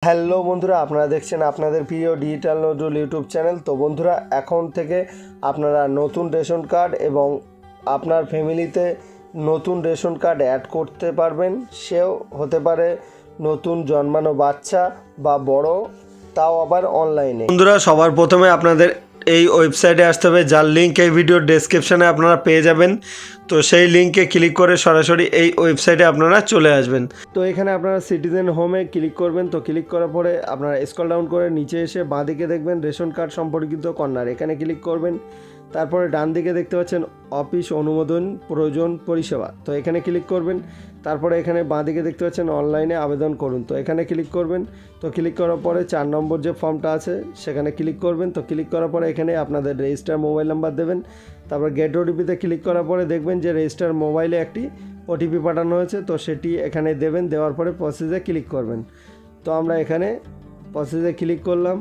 Hello বন্ধুরা, আপনারা দেখছেন আপনাদের প্রিয় ডিজিটাল নজরুল ইউটিউব চ্যানেল। তো বন্ধুরা, এখন থেকে আপনারা নতুন রেশন কার্ড এবং আপনার ফ্যামিলিতে নতুন রেশন কার্ড অ্যাড করতে পারবেন। সেও হতে পারে নতুন জন্মানো বাচ্চা বা বড়, তাও আবার অনলাইনে। বন্ধুরা, সবার প্রথমে আপনাদের এই ওয়েবসাইটে আসতে হবে, যার লিঙ্ক এই ভিডিওর ডেসক্রিপশানে আপনারা পেয়ে যাবেন। তো সেই লিঙ্কে ক্লিক করে সরাসরি এই ওয়েবসাইটে আপনারা চলে আসবেন। তো এখানে আপনারা সিটিজেন হোমে ক্লিক করবেন। তো ক্লিক করার পরে আপনারা স্ক্রল ডাউন করে নিচে এসে বাঁদিকে দেখবেন রেশন কার্ড সম্পর্কিত কর্নার, এখানে ক্লিক করবেন। তারপরে ডান দিকে দেখতে পাচ্ছেন অফিস অনুমোদন প্রয়োজন পরিষেবা, তো এখানে ক্লিক করবেন। তারপরে এখানে বাঁদিকে দেখতে পাচ্ছেন অনলাইনে আবেদন করুন, তো এখানে ক্লিক করবেন। তো ক্লিক করার পরে 4 নম্বর যে ফর্মটা আছে সেখানে ক্লিক করবেন। তো ক্লিক করার পরে এখানে আপনাদের রেজিস্টার মোবাইল নাম্বার দেবেন। তারপর গেট ওটিপিতে ক্লিক করার পরে দেখবেন যে রেজিস্টার মোবাইলে একটি ওটিপি পাঠানো হয়েছে, তো সেটি এখানে দেবেন। দেওয়ার পরে প্রসেসে ক্লিক করবেন। তো আমরা এখানে প্রসেসে ক্লিক করলাম।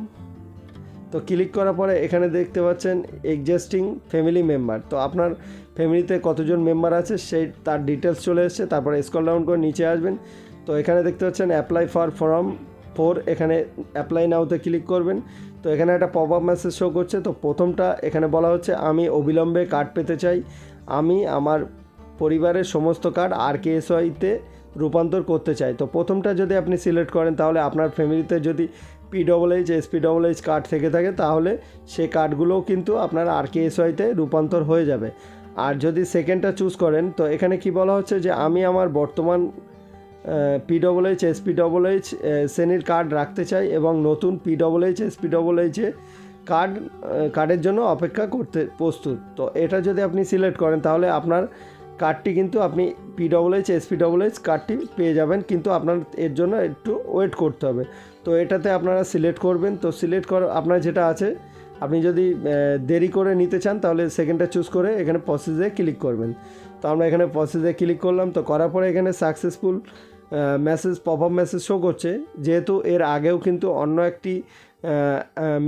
তো ক্লিক করার পরে এখানে দেখতে পাচ্ছেন এক্সিস্টিং ফ্যামিলি মেম্বার, তো আপনার ফ্যামিলিতে কতজন মেম্বার আছে সেই তার ডিটেলস চলে এসেছে। তারপরে স্ক্রল ডাউন করে নিচে আসবেন। তো এখানে দেখতে পাচ্ছেন অ্যাপ্লাই ফর ফর্ম 4, এখানে অ্যাপ্লাই নাওতে ক্লিক করবেন। তো এখানে একটা পপ আপ মেসেজ শো করছে। তো প্রথমটা এখানে বলা হচ্ছে আমি অবিলম্বে কার্ড পেতে চাই, আমি আমার পরিবারের সমস্ত কার্ড RKSYতে রূপান্তর করতে চাই। তো প্রথমটা যদি আপনি সিলেক্ট করেন তাহলে আপনার ফ্যামিলিতে যদি PHH SPHH কার্ড থেকে থাকে তাহলে সেই কার্ডগুলোও কিন্তু আপনার RKSYতে রূপান্তর হয়ে যাবে। আর যদি সেকেন্ডটা চুজ করেন, তো এখানে কি বলা হচ্ছে যে আমি আমার বর্তমান PHH SPHH শ্রেণীর কার্ড রাখতে চাই এবং নতুন PHH SPHH কার্ডের জন্য অপেক্ষা করতে প্রস্তুত। তো এটা যদি আপনি সিলেক্ট করেন তাহলে আপনার কার্ডটি কিন্তু আপনি PHH SPHH কার্ডটি পেয়ে যাবেন, কিন্তু আপনার এর জন্য একটু ওয়েট করতে হবে। তো এটাতে আপনারা সিলেক্ট করবেন। তো সিলেক্ট করা আপনার যেটা আছে, আপনি যদি দেরি করে নিতে চান তাহলে সেকেন্ডটা চুজ করে এখানে প্রসেসে ক্লিক করবেন। তো আমরা এখানে প্রসেসে ক্লিক করলাম। তো করার পরে এখানে successful message pop up message show করছে, যেহেতু এর আগেও কিন্তু অন্য একটি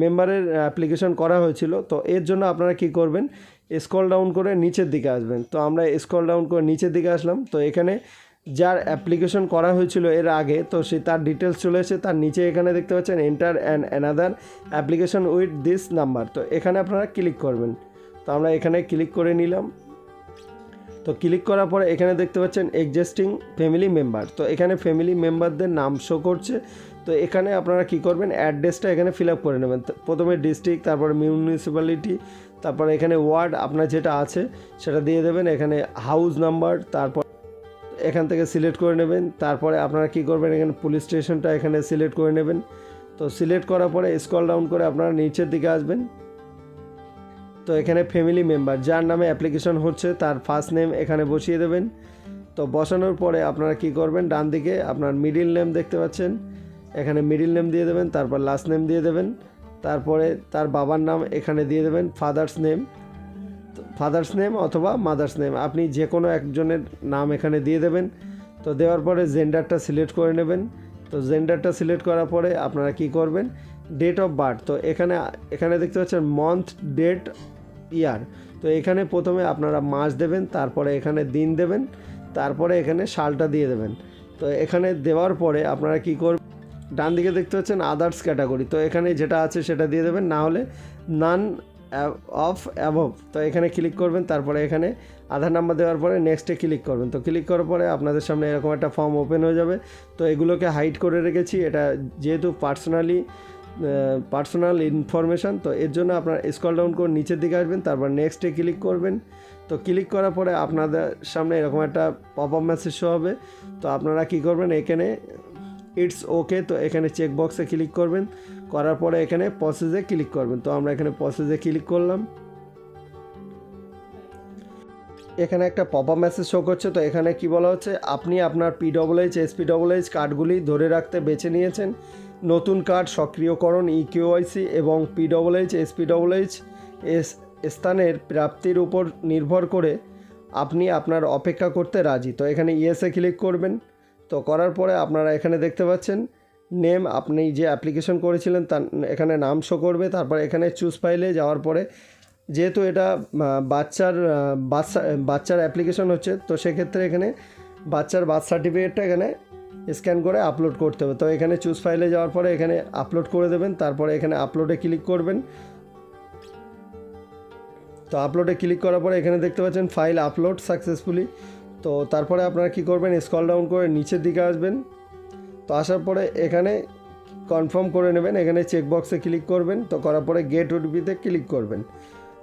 মেম্বারের অ্যাপ্লিকেশন করা হয়েছিল। তো এর জন্য আপনারা কি করবেন, স্ক্রল ডাউন করে নিচের দিকে আসবেন। তো আমরা স্ক্রল ডাউন করে নিচের দিকে আসলাম। তো এখানে যার অ্যাপ্লিকেশন করা হয়েছিল এর আগে, তো সে তার ডিটেলস চলে এসে তার নিচে এখানে দেখতে পাচ্ছেন enter another application with this number, তো এখানে আপনারা ক্লিক করবেন। তো আমরা এখানে ক্লিক করে নিলাম। তো ক্লিক করার পরে এখানে দেখতে পাচ্ছেন এক্সিস্টিং ফ্যামিলি মেম্বার, তো এখানে ফ্যামিলি মেম্বারদের নাম শো করছে। তো এখানে আপনারা কি করবেন, অ্যাড্রেসটা এখানে ফিল আপ করে নেবেন। প্রথমে ডিস্ট্রিক্ট, তারপর মিউনিসিপ্যালিটি, তারপরে এখানে ওয়ার্ড আপনার যেটা আছে সেটা দিয়ে দেবেন। এখানে হাউস নাম্বার, তারপর এখান থেকে সিলেক্ট করে নেবেন। তারপরে আপনারা কি করবেন, এখানে পুলিশ স্টেশনটা এখানে সিলেক্ট করে নেবেন। তো সিলেক্ট করার পরে স্ক্রল ডাউন করে আপনারা নিচের দিকে আসবেন। তো এখানে ফ্যামিলি মেম্বার যার নামে অ্যাপ্লিকেশন হচ্ছে তার ফার্স্ট নেম এখানে বসিয়ে দেবেন। তো বসানোর পরে আপনারা কি করবেন, ডান দিকে আপনার মিডিল নেম দেখতে পাচ্ছেন, এখানে মিডিল নেম দিয়ে দেবেন। তারপর লাস্ট নেম দিয়ে দেবেন। তারপরে তার বাবার নাম এখানে দিয়ে দেবেন, ফাদার্স নেম অথবা মাদার্স নেম, আপনি যে কোনো একজনের নাম এখানে দিয়ে দেবেন। তো দেওয়ার পরে জেন্ডারটা সিলেক্ট করে নেবেন। তো জেন্ডারটা সিলেক্ট করার পরে আপনারা কি করবেন, ডেট অফ বার্থ, তো এখানে দেখতে পাচ্ছেন মান্থ, ডেট, ইয়ার। তো এখানে প্রথমে আপনারা মাস দেবেন, তারপরে এখানে দিন দেবেন, তারপরে এখানে সালটা দিয়ে দেবেন। তো এখানে দেওয়ার পরে আপনারা কি করবেন, ডান দিকে দেখতে পাচ্ছেন আদার্স ক্যাটাগরি, তো এখানে যেটা আছে সেটা দিয়ে দেবেন, না হলে নান অফ অ্যাবভ। তো এখানে ক্লিক করবেন। তারপরে এখানে আধার নাম্বার দেওয়ার পরে নেক্সটে ক্লিক করবেন। তো ক্লিক করার পরে আপনাদের সামনে এরকম একটা ফর্ম ওপেন হয়ে যাবে। তো এগুলোকে হাইড করে রেখেছি, এটা যেহেতু পার্সোনাল ইনফরমেশান, তো এর জন্য আপনারা স্ক্রল ডাউন করে নিচের দিকে আসবেন। তারপর নেক্সটে ক্লিক করবেন। তো ক্লিক করার পরে আপনাদের সামনে এরকম একটা পপ আপ মেসেজ শো হবে। তো আপনারা কি করবেন, এখানে ইটস ওকে, তো এখানে চেক বক্সে ক্লিক করবেন। করার পরে এখানে প্রসেসে ক্লিক করবেন। তো আমরা এখানে প্রসেসে ক্লিক করলাম। এখানে একটা পপ আপ মেসেজ শো করছে। তো এখানে কি বলা হচ্ছে, আপনি আপনার PHH SPHH কার্ডগুলি ধরে রাখতে বেছে নিয়েছেন। নতুন কার্ড সক্রিয়করণ EKYC এবং PHH SPHH স্থানের প্রাপ্তির উপর নির্ভর করে আপনি আপনার অপেক্ষা করতে রাজি। তো এখানে ইয়েসে ক্লিক করবেন। তো করার পরে আপনারা এখানে দেখতে পাচ্ছেন নেম, আপনি যে অ্যাপ্লিকেশন করেছিলেন তার এখানে নাম শো করবে। তারপর এখানে চুজ ফাইলে যাওয়ার পরে, যেহেতু এটা বাচ্চার অ্যাপ্লিকেশন হচ্ছে, তো সেক্ষেত্রে এখানে বাচ্চার বার্থ সার্টিফিকেটটা এখানে স্ক্যান করে আপলোড করতে হবে। তো এখানে চুজ ফাইলে যাওয়ার পরে এখানে আপলোড করে দেবেন, তারপরে এখানে আপলোডে ক্লিক করবেন। তো আপলোডে ক্লিক করার পরে এখানে দেখতে পাচ্ছেন ফাইল আপলোড সাকসেসফুলি। তো তারপরে আপনারা কি করবেন, স্ক্রল ডাউন করে নিচের দিকে আসবেন। তো আসার পরে এখানে কনফার্ম করে নেবেন, এখানে চেকবক্সে ক্লিক করবেন। তো করার পরে গেট ওটিপিতে ক্লিক করবেন।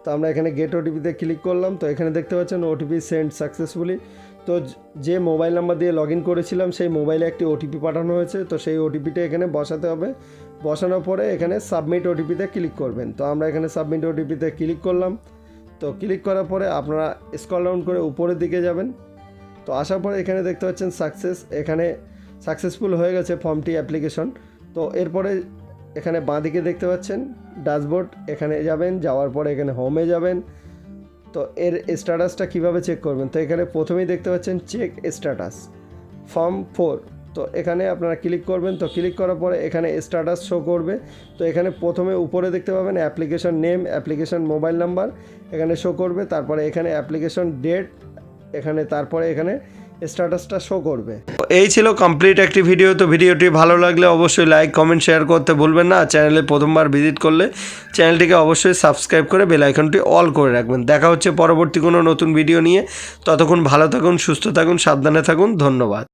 তো আমরা এখানে গেট ওটিপিতে ক্লিক করলাম। তো এখানে দেখতে পাচ্ছেন ওটিপি সেন্ড সাকসেসফুলি। তো যে মোবাইল নাম্বার দিয়ে লগ ইন করেছিলাম সেই মোবাইলে একটি ওটিপি পাঠানো হয়েছে। তো সেই ওটিপিটা এখানে বসাতে হবে। বসানোর পরে এখানে সাবমিট ওটিপিতে ক্লিক করবেন। তো আমরা এখানে সাবমিট ওটিপিতে ক্লিক করলাম। তো ক্লিক করার পরে আপনারা স্ক্রল ডাউন করে উপরের দিকে যাবেন। তো আসার পরে এখানে দেখতে পাচ্ছেন এখানে সাকসেসফুল হয়ে গেছে ফর্মটি অ্যাপ্লিকেশন। তো এরপরে এখানে বাঁদিকে দেখতে পাচ্ছেন ড্যাশবোর্ড, এখানে যাবেন। যাওয়ার পরে এখানে হোমে যাবেন। তো এর স্ট্যাটাসটা কিভাবে চেক করবেন, তো এখানে প্রথমেই দেখতে পাচ্ছেন চেক স্ট্যাটাস ফর্ম 4। তো এখানে আপনারা ক্লিক করবেন। তো ক্লিক করার পরে এখানে স্ট্যাটাস শো করবে। তো এখানে প্রথমে উপরে দেখতে পাবেন application name, application mobile number এখানে শো করবে। তারপরে এখানে অ্যাপ্লিকেশন ডেট, তারপরে এখানে স্ট্যাটাসটা শো করবে। এই ছিল কমপ্লিট একটি ভিডিও। তো ভিডিওটি ভালো লাগলে অবশ্যই লাইক কমেন্ট শেয়ার করতে ভুলবেন না। চ্যানেলে প্রথমবার ভিজিট করলে চ্যানেলটিকে অবশ্যই সাবস্ক্রাইব করে বেল আইকনটি অল করে রাখবেন। দেখা হচ্ছে পরবর্তী কোনো নতুন ভিডিও নিয়ে। ততক্ষণ ভালো থাকুন, সুস্থ থাকুন, সাবধানে থাকুন। ধন্যবাদ।